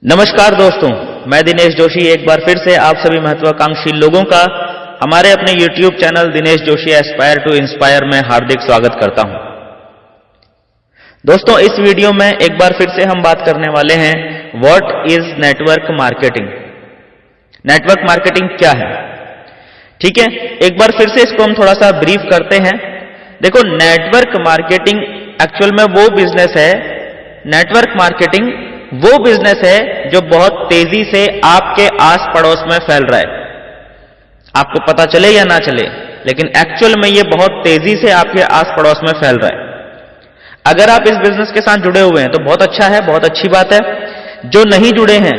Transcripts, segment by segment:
नमस्कार दोस्तों, मैं दिनेश जोशी एक बार फिर से आप सभी महत्वाकांक्षी लोगों का हमारे अपने YouTube channel Dinesh Joshi aspire to inspire में हार्दिक स्वागत करता हूं। दोस्तों, इस वीडियो में एक बार फिर से हम बात करने वाले हैं what is network marketing. Network marketing क्या है? ठीक है, एक बार फिर से इसको हम थोड़ा सा ब्रीफ करते हैं। देखो, नेटवर्क मार्केटिंग एक्चुअल में वो बिजनेस है, नेटवर्क मार्केटिंग वो बिजनेस है जो बहुत तेजी से आपके आस पड़ोस में फैल रहा है। आपको पता चले या ना चले, लेकिन एक्चुअल में ये बहुत तेजी से आपके आस पड़ोस में फैल रहा है। अगर आप इस बिजनेस के साथ जुड़े हुए हैं तो बहुत अच्छा है, बहुत अच्छी बात है। जो नहीं जुड़े हैं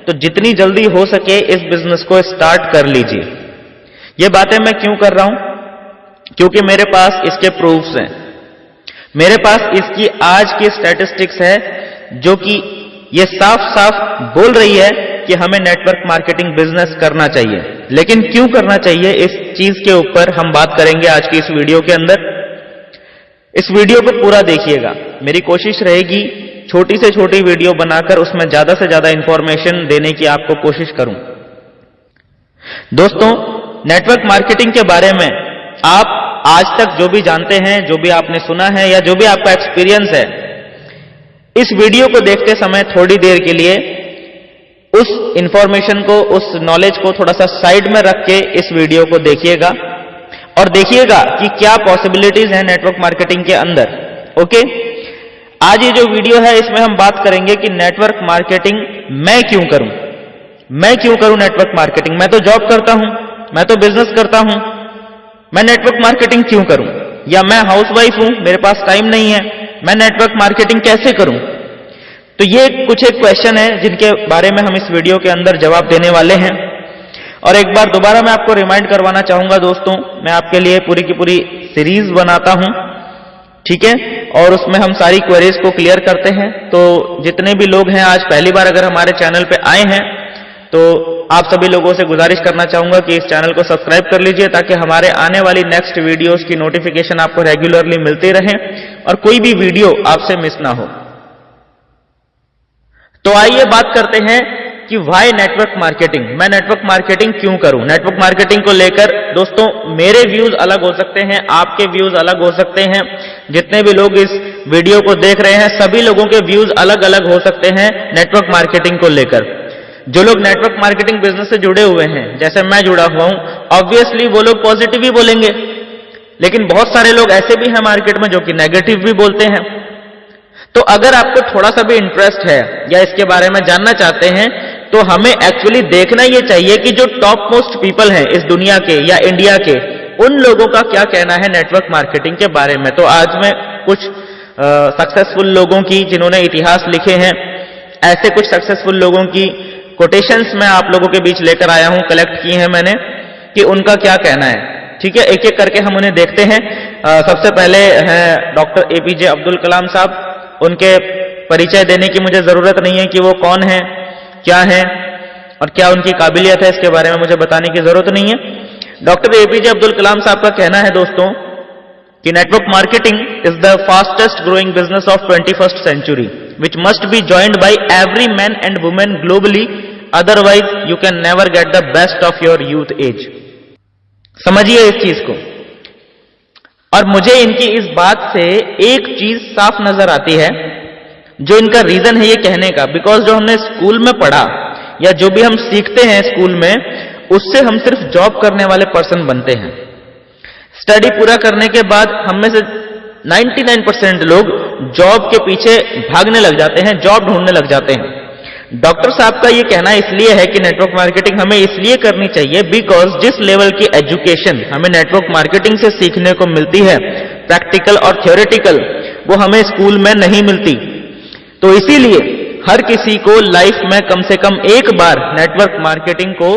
तो जितनी जल्दी हो सके इस बिजनेस को स्टार्ट कर लीजिए। ये बातें मैं क्यों कर रहा हूं? क्योंकि मेरे पास इसके प्रूफ्स हैं। मेरे पास इसकी आज की स्टैटिस्टिक्स है जो कि ये साफ साफ बोल रही है कि हमें नेटवर्क मार्केटिंग बिजनेस करना चाहिए। लेकिन क्यों करना चाहिए, इस चीज के ऊपर हम बात करेंगे आज की इस वीडियो के अंदर। इस वीडियो को पूरा देखिएगा। मेरी कोशिश रहेगी छोटी से छोटी वीडियो बनाकर उसमें ज्यादा से ज्यादा इंफॉर्मेशन देने की आपको कोशिश करूं। दोस्तों, नेटवर्क मार्केटिंग के बारे में आप आज तक जो भी जानते हैं, जो भी आपने सुना है या जो भी आपका एक्सपीरियंस है, इस वीडियो को देखते समय थोड़ी देर के लिए उस इंफॉर्मेशन को, उस नॉलेज को थोड़ा सा साइड में रख के इस वीडियो को देखिएगा और देखिएगा कि क्या पॉसिबिलिटीज हैं नेटवर्क मार्केटिंग के अंदर। ओके, आज ये जो वीडियो है इसमें हम बात करेंगे कि नेटवर्क मार्केटिंग मैं क्यों करूं। मैं क्यों करूं नेटवर्क मार्केटिंग? मैं तो जॉब करता हूं, मैं तो बिजनेस करता हूं, मैं नेटवर्क मार्केटिंग क्यों करूं? या मैं हाउसवाइफ हूं, मेरे पास टाइम नहीं है, मैं नेटवर्क मार्केटिंग कैसे करूं? तो ये कुछ एक क्वेश्चन है जिनके बारे में हम इस वीडियो के अंदर जवाब देने वाले हैं। और एक बार दोबारा मैं आपको रिमाइंड करवाना चाहूंगा दोस्तों, मैं आपके लिए पूरी की पूरी सीरीज बनाता हूं, ठीक है, और उसमें हम सारी क्वेरीज को क्लियर करते हैं। तो जितने भी लोग हैं आज पहली बार अगर हमारे चैनल पे आए हैं तो आप सभी लोगों से गुजारिश करना चाहूंगा कि इस चैनल को सब्सक्राइब कर लीजिए ताकि हमारे आने वाली नेक्स्ट वीडियोस की नोटिफिकेशन आपको रेगुलरली मिलती रहे और कोई भी वीडियो आपसे मिस ना हो। तो आइए बात करते हैं कि व्हाई नेटवर्क मार्केटिंग। मैं नेटवर्क मार्केटिंग क्यों करूं? नेटवर्क मार्केटिंग को लेकर दोस्तों मेरे व्यूज अलग हो सकते हैं, आपके व्यूज अलग हो सकते हैं। जितने भी लोग इस वीडियो को देख रहे हैं सभी लोगों के व्यूज अलग अलग हो सकते हैं नेटवर्क मार्केटिंग को लेकर। जो लोग नेटवर्क मार्केटिंग बिजनेस से जुड़े हुए हैं, जैसे मैं जुड़ा हुआ हूं, ऑब्वियसली वो लोग पॉजिटिव ही बोलेंगे, लेकिन बहुत सारे लोग ऐसे भी हैं मार्केट में जो कि नेगेटिव भी बोलते हैं। तो अगर आपको थोड़ा सा भी इंटरेस्ट है या इसके बारे में जानना चाहते हैं तो हमें एक्चुअली देखना यह चाहिए कि जो टॉप मोस्ट पीपल हैं इस दुनिया के या इंडिया के, उन लोगों का क्या कहना है नेटवर्क मार्केटिंग के बारे में। तो आज मैं कुछ सक्सेसफुल लोगों की, जिन्होंने इतिहास लिखे हैं, ऐसे कुछ सक्सेसफुल लोगों की कोटेशंस मैं आप लोगों के बीच लेकर आया हूं, कलेक्ट की हैं मैंने, कि उनका क्या कहना है। ठीक है, एक एक करके हम उन्हें देखते हैं। सबसे पहले हैं डॉक्टर एपीजे अब्दुल कलाम साहब। उनके परिचय देने की मुझे जरूरत नहीं है कि वो कौन है, क्या है और क्या उनकी काबिलियत है, इसके बारे में मुझे बताने की जरूरत नहीं है। डॉक्टर एपीजे अब्दुल कलाम साहब का कहना है दोस्तों कि network marketing is the fastest growing business of 21st century which must be joined by every man and woman globally, otherwise you can never get the best of your youth age। समझिए इस चीज को। और मुझे इनकी इस बात से एक चीज साफ नजर आती है, जो इनका रीजन है ये कहने का, बिकॉज जो हमने स्कूल में पढ़ा या जो भी हम सीखते हैं स्कूल में, उससे हम सिर्फ जॉब करने वाले पर्सन बनते हैं। स्टडी पूरा करने के बाद हम में से 99% लोग जॉब के पीछे भागने लग जाते हैं, जॉब ढूंढने लग जाते हैं। डॉक्टर साहब का ये कहना इसलिए है कि नेटवर्क मार्केटिंग हमें इसलिए करनी चाहिए बिकॉज जिस लेवल की एजुकेशन हमें नेटवर्क मार्केटिंग से सीखने को मिलती है, प्रैक्टिकल और थ्योरेटिकल, वो हमें स्कूल में नहीं मिलती। तो इसीलिए हर किसी को लाइफ में कम से कम एक बार नेटवर्क मार्केटिंग को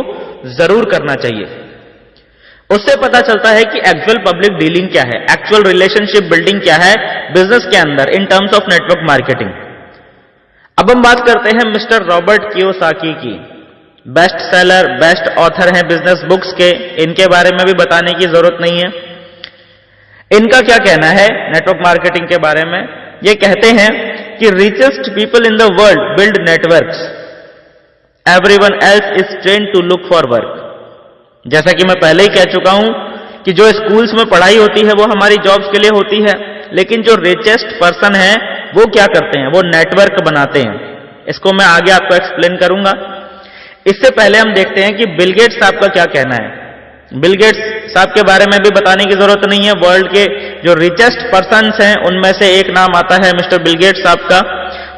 जरूर करना चाहिए। उससे पता चलता है कि एक्चुअल पब्लिक डीलिंग क्या है, एक्चुअल रिलेशनशिप बिल्डिंग क्या है बिजनेस के अंदर in terms of network marketing. अब हम बात करते हैं मिस्टर रॉबर्ट कियोसाकी की। बेस्ट सेलर, बेस्ट ऑथर हैं बिजनेस बुक्स के, इनके बारे में भी बताने की जरूरत नहीं है। इनका क्या कहना है नेटवर्क मार्केटिंग के बारे में? ये कहते हैं कि richest people in the world build networks everyone else is trained to look for work. जैसा कि मैं पहले ही कह चुका हूं कि जो स्कूल्स में पढ़ाई होती है वो हमारी जॉब्स के लिए होती है, लेकिन जो रिचेस्ट पर्सन है वो क्या करते हैं, वो नेटवर्क बनाते हैं। इसको मैं आगे आपको एक्सप्लेन करूंगा। इससे पहले हम देखते हैं कि बिल गेट्स साहब का क्या कहना है। बिल गेट्स साहब के बारे में भी बताने की जरूरत नहीं है। वर्ल्ड के जो रिचेस्ट पर्सन्स हैं उनमें से एक नाम आता है मिस्टर बिल गेट्स साहब का।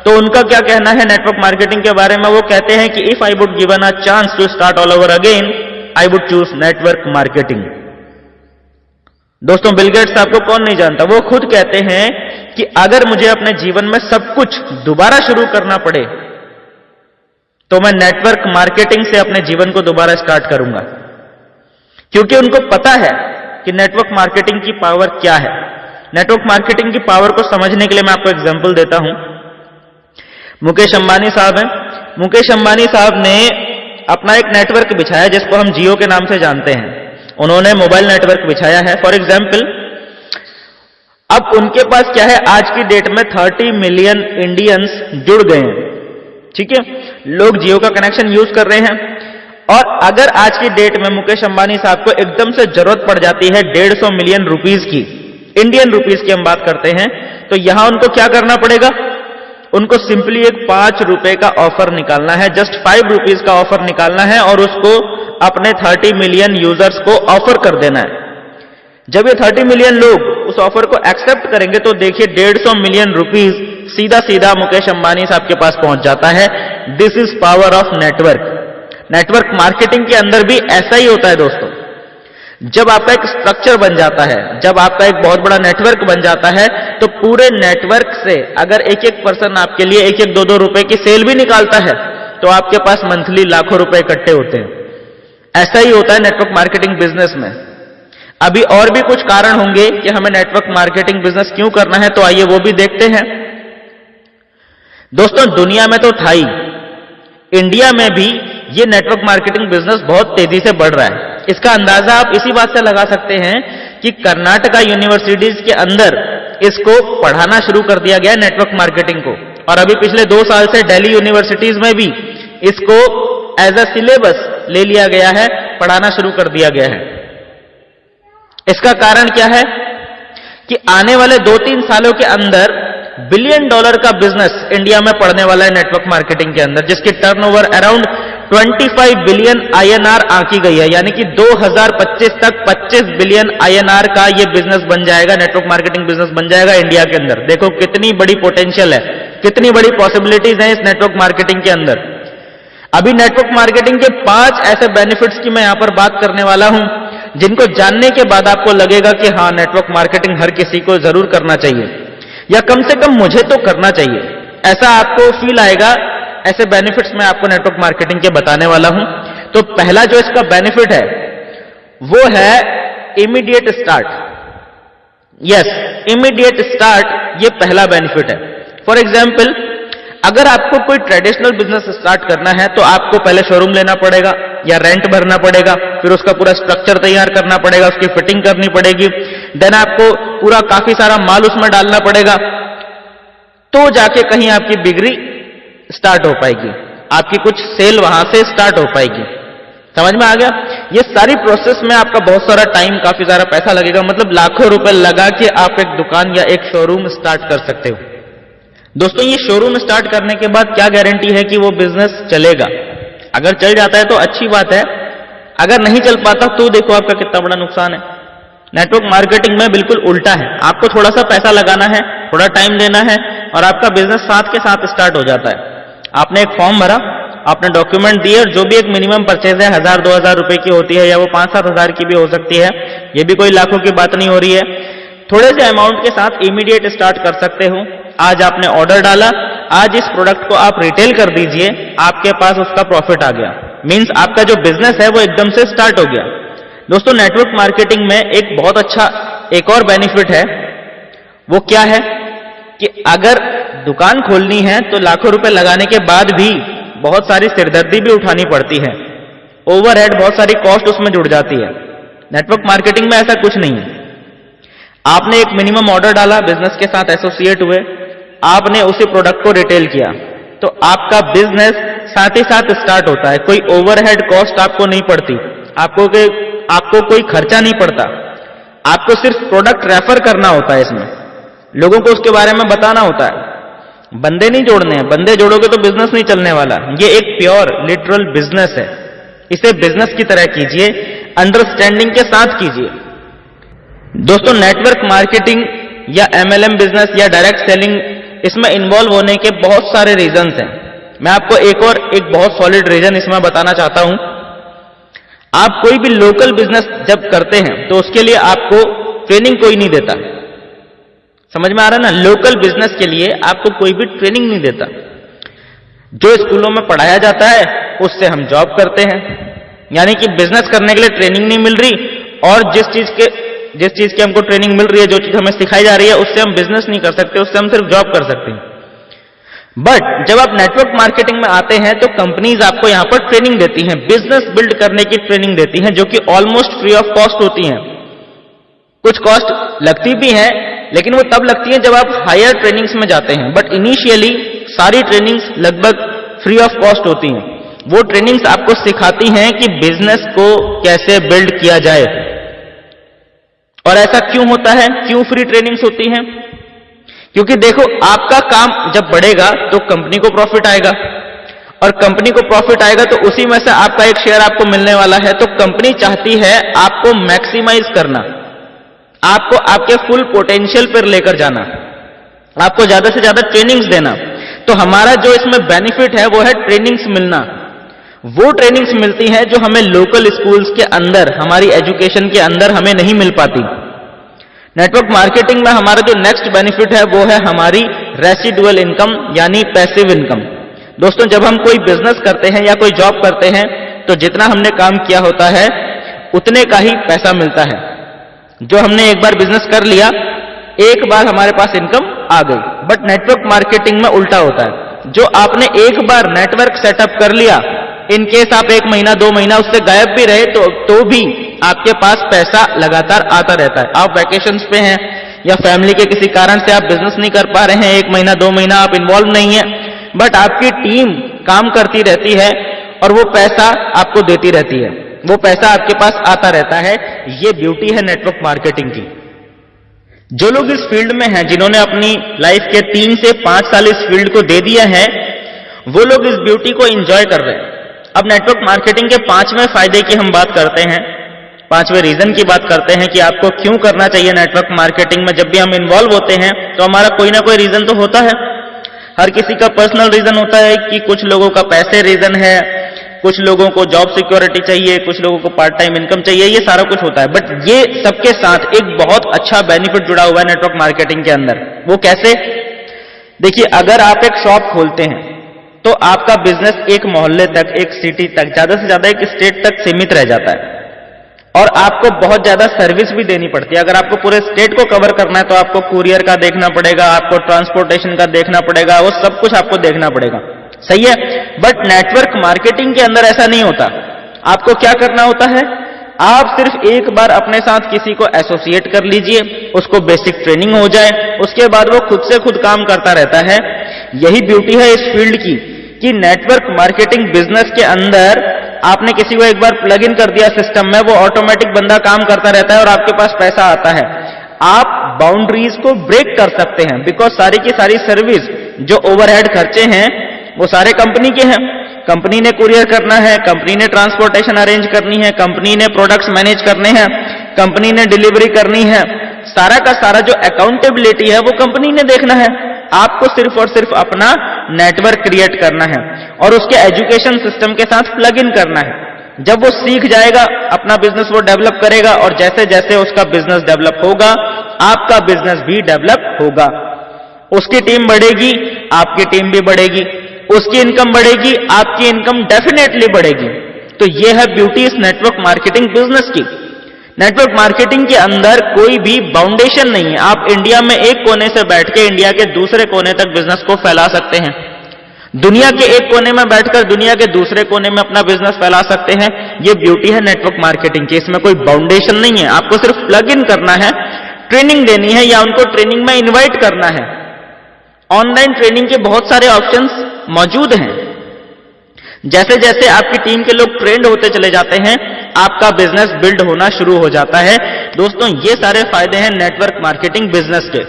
तो उनका क्या कहना है नेटवर्क मार्केटिंग के बारे में? वो कहते हैं कि if I would given a chance to start all over again I would choose network marketing. दोस्तों, बिल गेट्स साहब को कौन नहीं जानता। वो खुद कहते हैं कि अगर मुझे अपने जीवन में सब कुछ दोबारा शुरू करना पड़े तो मैं नेटवर्क मार्केटिंग से अपने जीवन को दोबारा स्टार्ट करूंगा, क्योंकि उनको पता है कि नेटवर्क मार्केटिंग की पावर क्या है। नेटवर्क मार्केटिंग की पावर को समझने के लिए मैं आपको एग्जांपल देता हूं। मुकेश अंबानी साहब हैं। मुकेश अंबानी साहब ने अपना एक नेटवर्क बिछाया जिसको हम जियो के नाम से जानते हैं। उन्होंने मोबाइल नेटवर्क बिछाया है फॉर एग्जाम्पल। अब उनके पास क्या है, आज की डेट में 30 मिलियन इंडियंस जुड़ गए हैं। ठीक है, लोग जियो का कनेक्शन यूज कर रहे हैं। और अगर आज की डेट में मुकेश अंबानी साहब को एकदम से जरूरत पड़ जाती है 150 मिलियन रुपीस की, इंडियन रुपीस की हम बात करते हैं, तो यहां उनको क्या करना पड़ेगा? उनको सिंपली एक 5 रुपए का ऑफर निकालना है, जस्ट 5 रुपीज का ऑफर निकालना है और उसको अपने 30 मिलियन यूजर्स को ऑफर कर देना है। जब ये 30 मिलियन लोग उस ऑफर को एक्सेप्ट करेंगे तो देखिए 150 मिलियन रुपीस सीधा सीधा मुकेश अंबानी साहब के पास पहुंच जाता है। This is power of network. Network marketing के अंदर भी ऐसा ही होता है दोस्तों। जब आपका एक स्ट्रक्चर बन जाता है, जब आपका एक बहुत बड़ा नेटवर्क बन जाता है, तो पूरे नेटवर्क से अगर एक एक पर्सन आपके लिए 1-1, 2-2 रुपए की सेल भी निकालता है तो आपके पास मंथली लाखों रुपए इकट्ठे होते हैं। ऐसा ही होता है नेटवर्क मार्केटिंग बिजनेस में। अभी और भी कुछ कारण होंगे कि हमें नेटवर्क मार्केटिंग बिजनेस क्यों करना है, तो आइए वो भी देखते हैं। दोस्तों, दुनिया में तो था ही, इंडिया में भी ये नेटवर्क मार्केटिंग बिजनेस बहुत तेजी से बढ़ रहा है। इसका अंदाजा आप इसी बात से लगा सकते हैं कि कर्नाटका यूनिवर्सिटीज के अंदर इसको पढ़ाना शुरू कर दिया गया है नेटवर्क मार्केटिंग को, और अभी पिछले 2 साल से दिल्ली यूनिवर्सिटीज में भी इसको एज अ सिलेबस ले लिया गया है, पढ़ाना शुरू कर दिया गया है। इसका कारण क्या है कि आने वाले 2-3 सालों के अंदर $1 बिलियन का बिजनेस इंडिया में पड़ने वाला है नेटवर्क मार्केटिंग के अंदर, जिसकी टर्नओवर अराउंड 25 बिलियन INR आंकी गई है। यानी कि 2025 तक 25 बिलियन INR का ये बिजनेस बन जाएगा, नेटवर्क मार्केटिंग बिजनेस बन जाएगा इंडिया के अंदर। देखो कितनी बड़ी पोटेंशियल है, कितनी बड़ी पॉसिबिलिटीज हैं इस नेटवर्क मार्केटिंग के अंदर। अभी नेटवर्क मार्केटिंग के 5 ऐसे बेनिफिट्स की मैं यहां पर बात करने वाला हूं, जिनको जानने के बाद आपको लगेगा कि हां, नेटवर्क मार्केटिंग हर किसी को जरूर करना चाहिए, या कम से कम मुझे तो करना चाहिए। ऐसा आपको फील आएगा। ऐसे बेनिफिट्स मैं आपको नेटवर्क मार्केटिंग के बताने वाला हूं। तो पहला जो इसका बेनिफिट है वो है immediate start. Yes, immediate start ये पहला बेनिफिट है। फॉर एग्जाम्पल, अगर आपको कोई ट्रेडिशनल बिजनेस स्टार्ट करना है तो आपको पहले शोरूम लेना पड़ेगा या रेंट भरना पड़ेगा, फिर उसका पूरा स्ट्रक्चर तैयार करना पड़ेगा, उसकी फिटिंग करनी पड़ेगी, देन आपको पूरा काफी सारा माल उसमें डालना पड़ेगा, तो जाके कहीं आपकी बिक्री स्टार्ट हो पाएगी, आपकी कुछ सेल वहां से स्टार्ट हो पाएगी। समझ में आ गया? ये सारी प्रोसेस में आपका बहुत सारा टाइम, काफी सारा पैसा लगेगा, मतलब लाखों रुपए लगा के आप एक दुकान या एक शोरूम स्टार्ट कर सकते हो। दोस्तों, ये शोरूम स्टार्ट करने के बाद क्या गारंटी है कि वो बिजनेस चलेगा? अगर चल जाता है तो अच्छी बात है, अगर नहीं चल पाता तो देखो आपका कितना बड़ा नुकसान है। नेटवर्क मार्केटिंग में बिल्कुल उल्टा है, आपको थोड़ा सा पैसा लगाना है, थोड़ा टाइम देना है और आपका बिजनेस साथ के साथ स्टार्ट हो जाता है। आपने एक फॉर्म भरा, आपने डॉक्यूमेंट दिए, और जो भी एक मिनिमम परचेज है 1000-2000 रुपए की होती है, या वो 5-7 हजार की भी हो सकती है, ये भी कोई लाखों की बात नहीं हो रही है। थोड़े से अमाउंट के साथ इमीडिएट स्टार्ट कर सकते हो। आज आपने ऑर्डर डाला, आज इस प्रोडक्ट को आप रिटेल कर दीजिए, आपके पास उसका प्रॉफिट आ गया, मींस आपका जो बिजनेस है वो एकदम से स्टार्ट हो गया। दोस्तों, नेटवर्क मार्केटिंग में एक बहुत अच्छा एक और बेनिफिट है। वो क्या है कि अगर दुकान खोलनी है तो लाखों रुपए लगाने के बाद भी बहुत सारी सिरदर्दी भी उठानी पड़ती है, ओवरहेड, बहुत सारी कॉस्ट उसमें जुड़ जाती है। नेटवर्क मार्केटिंग में ऐसा कुछ नहीं है। आपने एक मिनिमम ऑर्डर डाला, बिजनेस के साथ एसोसिएट हुए, आपने उसी प्रोडक्ट को रिटेल किया, तो आपका बिजनेस साथ ही साथ स्टार्ट होता है। कोई ओवरहेड कॉस्ट आपको नहीं पड़ती, आपको कोई खर्चा नहीं पड़ता, आपको सिर्फ प्रोडक्ट रेफर करना होता है, इसमें लोगों को उसके बारे में बताना होता है, बंदे नहीं जोड़ने हैं। बंदे जोड़ोगे तो बिजनेस नहीं चलने वाला। ये एक प्योर लिटरल बिजनेस है, इसे बिजनेस की तरह कीजिए, अंडरस्टैंडिंग के साथ कीजिए। दोस्तों, नेटवर्क मार्केटिंग या MLM बिजनेस या डायरेक्ट सेलिंग, इसमें इन्वॉल्व होने के बहुत सारे रीजंस हैं। मैं आपको एक बहुत सॉलिड रीजन इसमें बताना चाहता हूं। आप कोई भी लोकल बिजनेस जब करते हैं तो उसके लिए आपको ट्रेनिंग कोई नहीं देता। समझ में आ रहा है ना? लोकल बिजनेस के लिए आपको कोई भी ट्रेनिंग नहीं देता। जो स्कूलों में पढ़ाया जाता है उससे हम जॉब करते हैं, यानी कि बिजनेस करने के लिए ट्रेनिंग नहीं मिल रही, और जिस चीज की हमको ट्रेनिंग मिल रही है, जो चीज हमें सिखाई जा रही है, उससे हम बिजनेस नहीं कर सकते, उससे हम सिर्फ जॉब कर सकते हैं। बट जब आप नेटवर्क मार्केटिंग में आते हैं तो कंपनीज आपको यहां पर ट्रेनिंग देती हैं, बिजनेस बिल्ड करने की ट्रेनिंग देती हैं, जो कि ऑलमोस्ट फ्री ऑफ कॉस्ट होती हैं। कुछ कॉस्ट लगती भी है, लेकिन वो तब लगती है जब आप हायर ट्रेनिंग्स में जाते हैं। बट इनिशियली सारी ट्रेनिंग्स लगभग फ्री ऑफ कॉस्ट होती हैं। वो ट्रेनिंग्स आपको सिखाती हैं कि बिजनेस को कैसे बिल्ड किया जाए। और ऐसा क्यों होता है, क्यों फ्री ट्रेनिंग्स होती हैं? क्योंकि देखो, आपका काम जब बढ़ेगा तो कंपनी को प्रॉफिट आएगा, और कंपनी को प्रॉफिट आएगा तो उसी में से आपका एक शेयर आपको मिलने वाला है। तो कंपनी चाहती है आपको मैक्सिमाइज करना, आपको आपके फुल पोटेंशियल पर लेकर जाना, आपको ज्यादा से ज्यादा ट्रेनिंग्स देना। तो हमारा जो इसमें बेनिफिट है वो है ट्रेनिंग्स मिलना। वो ट्रेनिंग्स मिलती हैं जो हमें लोकल स्कूल्स के अंदर, हमारी एजुकेशन के अंदर हमें नहीं मिल पाती। नेटवर्क मार्केटिंग में हमारा जो नेक्स्ट बेनिफिट है वो है हमारी रेसिडुअल इनकम, यानी पैसिव इनकम। दोस्तों, जब हम कोई बिजनेस करते हैं या कोई जॉब करते हैं तो जितना हमने काम किया होता है उतने का ही पैसा मिलता है। जो हमने एक बार बिजनेस कर लिया, एक बार हमारे पास इनकम आ गई। बट नेटवर्क मार्केटिंग में उल्टा होता है। जो आपने एक बार नेटवर्क सेटअप कर लिया, इन केस आप 1 महीना 2 महीना उससे गायब भी रहे तो भी आपके पास पैसा लगातार आता रहता है। आप वैकेशंस पे हैं या फैमिली के किसी कारण से आप बिजनेस नहीं कर पा रहे हैं, 1 महीना 2 महीना आप इन्वॉल्व नहीं है, बट आपकी टीम काम करती रहती है और वो पैसा आपको देती रहती है, वो पैसा आपके पास आता रहता है। ये ब्यूटी है नेटवर्क मार्केटिंग की। जो लोग इस फील्ड में हैं, जिन्होंने अपनी लाइफ के 3 से 5 साल इस फील्ड को दे दिया है, वो लोग इस ब्यूटी को एंजॉय कर रहे हैं। अब नेटवर्क मार्केटिंग के 5वें फायदे की हम बात करते हैं, 5वें रीजन की बात करते हैं कि आपको क्यों करना चाहिए नेटवर्क मार्केटिंग में। जब भी हम इन्वॉल्व होते हैं तो हमारा कोई ना कोई रीजन तो होता है। हर किसी का पर्सनल रीजन होता है कि कुछ लोगों का पैसे रीजन है, कुछ लोगों को जॉब सिक्योरिटी चाहिए, कुछ लोगों को पार्ट टाइम इनकम चाहिए, ये सारा कुछ होता है। बट ये सबके साथ एक बहुत अच्छा बेनिफिट जुड़ा हुआ है नेटवर्क मार्केटिंग के अंदर। वो कैसे? देखिए, अगर आप एक शॉप खोलते हैं तो आपका बिजनेस एक मोहल्ले तक, एक सिटी तक, ज्यादा से ज्यादा एक स्टेट तक सीमित रह जाता है, और आपको बहुत ज्यादा सर्विस भी देनी पड़ती है। अगर आपको पूरे स्टेट को कवर करना है तो आपको कुरियर का देखना पड़ेगा, आपको ट्रांसपोर्टेशन का देखना पड़ेगा, वो सब कुछ आपको देखना पड़ेगा। सही है? बट नेटवर्क मार्केटिंग के अंदर ऐसा नहीं होता। आपको क्या करना होता है? आप सिर्फ एक बार अपने साथ किसी को एसोसिएट कर लीजिए, उसको बेसिक ट्रेनिंग हो जाए, उसके बाद वो खुद से खुद काम करता रहता है। यही ब्यूटी है इस फील्ड की कि नेटवर्क मार्केटिंग बिजनेस के अंदर आपने किसी को एक बार प्लग इन कर दिया सिस्टम में, वो ऑटोमेटिक बंदा काम करता रहता है और आपके पास पैसा आता है। आप बाउंड्रीज को ब्रेक कर सकते हैं, बिकॉज सारी की सारी सर्विस, जो ओवरहेड खर्चे हैं, वो सारे कंपनी के हैं। कंपनी ने कुरियर करना है, कंपनी ने ट्रांसपोर्टेशन अरेंज करनी है, कंपनी ने प्रोडक्ट्स मैनेज करने हैं, कंपनी ने डिलीवरी करनी है। सारा का सारा जो अकाउंटेबिलिटी है वो कंपनी ने देखना है। आपको सिर्फ और सिर्फ अपना नेटवर्क क्रिएट करना है और उसके एजुकेशन सिस्टम के साथ प्लग इन करना है। जब वो सीख जाएगा, अपना बिजनेस वो डेवलप करेगा, और जैसे जैसे उसका बिजनेस डेवलप होगा, आपका बिजनेस भी डेवलप होगा। उसकी टीम बढ़ेगी, आपकी टीम भी बढ़ेगी, उसकी इनकम बढ़ेगी, आपकी इनकम डेफिनेटली बढ़ेगी। तो ये है ब्यूटी इस नेटवर्क मार्केटिंग बिजनेस की। नेटवर्क मार्केटिंग के अंदर कोई भी बाउंडेशन नहीं है। आप इंडिया में एक कोने से बैठ के इंडिया के दूसरे कोने तक बिजनेस को फैला सकते हैं, दुनिया के एक कोने में बैठकर दुनिया के दूसरे कोने में अपना बिजनेस फैला सकते हैं। ये ब्यूटी है नेटवर्क मार्केटिंग की। इसमें कोई बाउंडेशन नहीं है। आपको सिर्फ प्लग इन करना है, ट्रेनिंग देनी है या उनको ट्रेनिंग में इन्वाइट करना है। ऑनलाइन ट्रेनिंग के बहुत सारे ऑप्शंस मौजूद हैं। जैसे जैसे आपकी टीम के लोग ट्रेंड होते चले जाते हैं, आपका बिजनेस बिल्ड होना शुरू हो जाता है। दोस्तों, ये सारे फायदे हैं नेटवर्क मार्केटिंग बिजनेस के।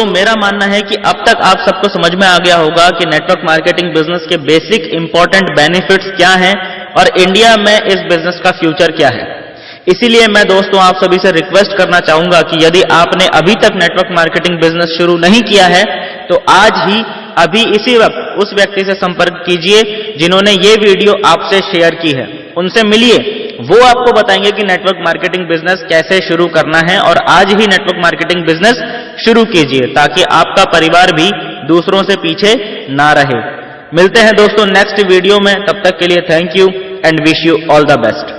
मेरा मानना है कि अब तक आप सबको समझ में आ गया होगा कि नेटवर्क मार्केटिंग बिजनेस के बेसिक इंपॉर्टेंट बेनिफिट्स क्या हैं और इंडिया में इस बिजनेस का फ्यूचर क्या है। इसीलिए मैं दोस्तों आप सभी से रिक्वेस्ट करना चाहूंगा कि यदि आपने अभी तक नेटवर्क मार्केटिंग बिजनेस शुरू नहीं किया है तो आज ही अभी इसी वक्त उस व्यक्ति से संपर्क कीजिए जिन्होंने ये वीडियो आपसे शेयर की है, उनसे मिलिए। वो आपको बताएंगे कि नेटवर्क मार्केटिंग बिजनेस कैसे शुरू करना है और आज ही नेटवर्क मार्केटिंग बिजनेस शुरू कीजिए ताकि आपका परिवार भी दूसरों से पीछे ना रहे। मिलते हैं दोस्तों नेक्स्ट वीडियो में, तब तक के लिए thank you and wish you all the best.